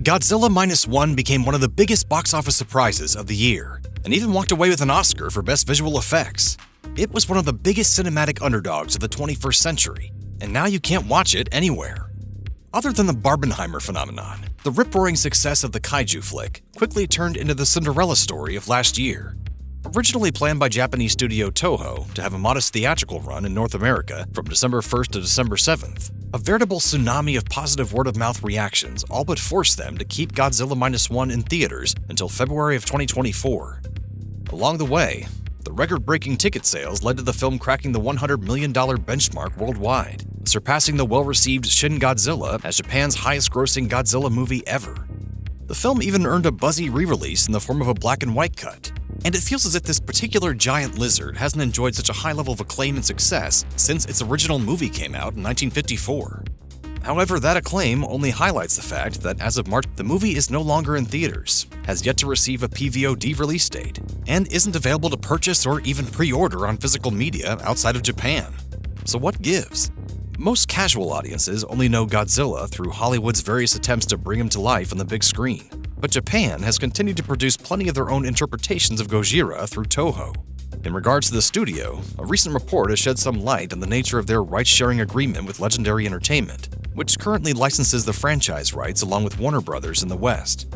Godzilla Minus One became one of the biggest box office surprises of the year, and even walked away with an Oscar for Best Visual Effects. It was one of the biggest cinematic underdogs of the 21st century, and now you can't watch it anywhere. Other than the Barbenheimer phenomenon, the rip-roaring success of the kaiju flick quickly turned into the Cinderella story of last year. Originally planned by Japanese studio Toho to have a modest theatrical run in North America from December 1st to December 7th, a veritable tsunami of positive word-of-mouth reactions all but forced them to keep Godzilla Minus One in theaters until February of 2024. Along the way, the record-breaking ticket sales led to the film cracking the $100 million benchmark worldwide, surpassing the well-received Shin Godzilla as Japan's highest-grossing Godzilla movie ever. The film even earned a buzzy re-release in the form of a black-and-white cut, and it feels as if this particular giant lizard hasn't enjoyed such a high level of acclaim and success since its original movie came out in 1954. However, that acclaim only highlights the fact that as of March, the movie is no longer in theaters, has yet to receive a PVOD release date, and isn't available to purchase or even pre-order on physical media outside of Japan. So what gives? Most casual audiences only know Godzilla through Hollywood's various attempts to bring him to life on the big screen, but Japan has continued to produce plenty of their own interpretations of Gojira through Toho. In regards to the studio, a recent report has shed some light on the nature of their rights-sharing agreement with Legendary Entertainment, which currently licenses the franchise rights along with Warner Brothers in the West.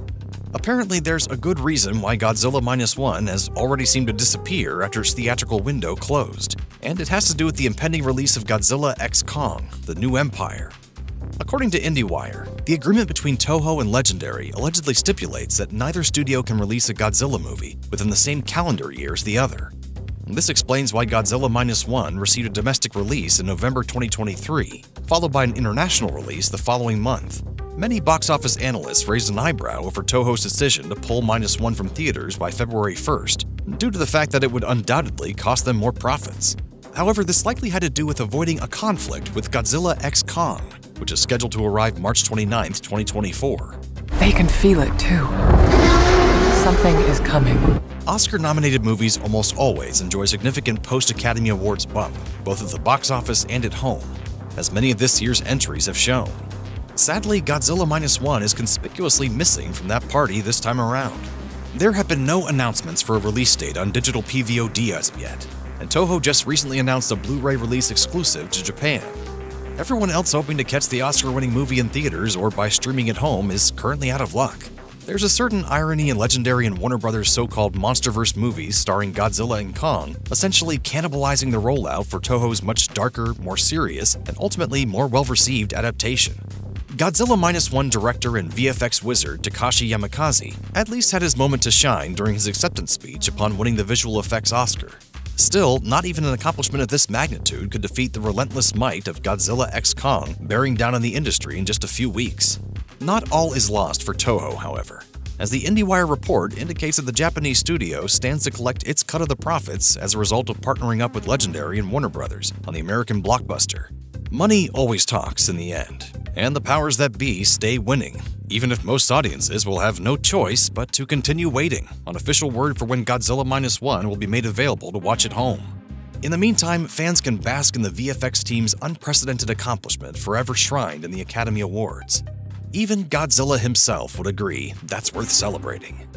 Apparently, there's a good reason why Godzilla Minus One has already seemed to disappear after its theatrical window closed, and it has to do with the impending release of Godzilla x Kong: The New Empire. According to IndieWire, the agreement between Toho and Legendary allegedly stipulates that neither studio can release a Godzilla movie within the same calendar year as the other. This explains why Godzilla Minus One received a domestic release in November 2023, followed by an international release the following month. Many box office analysts raised an eyebrow over Toho's decision to pull Minus One from theaters by February 1st, due to the fact that it would undoubtedly cost them more profits. However, this likely had to do with avoiding a conflict with Godzilla x Kong, which is scheduled to arrive March 29, 2024. They can feel it too. Something is coming. Oscar-nominated movies almost always enjoy significant post-Academy Awards bump, both at the box office and at home, as many of this year's entries have shown. Sadly, Godzilla Minus One is conspicuously missing from that party this time around. There have been no announcements for a release date on digital PVOD as of yet, and Toho just recently announced a Blu-ray release exclusive to Japan. Everyone else hoping to catch the Oscar-winning movie in theaters or by streaming at home is currently out of luck. There's a certain irony in Legendary and Warner Brothers' so-called MonsterVerse movies starring Godzilla and Kong, essentially cannibalizing the rollout for Toho's much darker, more serious, and ultimately more well-received adaptation. Godzilla Minus One director and VFX wizard Takashi Yamakaze at least had his moment to shine during his acceptance speech upon winning the visual effects Oscar. Still, not even an accomplishment of this magnitude could defeat the relentless might of Godzilla x Kong bearing down on the industry in just a few weeks. Not all is lost for Toho, however, as the IndieWire report indicates that the Japanese studio stands to collect its cut of the profits as a result of partnering up with Legendary and Warner Brothers on the American blockbuster. Money always talks in the end, and the powers that be stay winning, even if most audiences will have no choice but to continue waiting on official word for when Godzilla Minus One will be made available to watch at home. In the meantime, fans can bask in the VFX team's unprecedented accomplishment forever shrined in the Academy Awards. Even Godzilla himself would agree that's worth celebrating.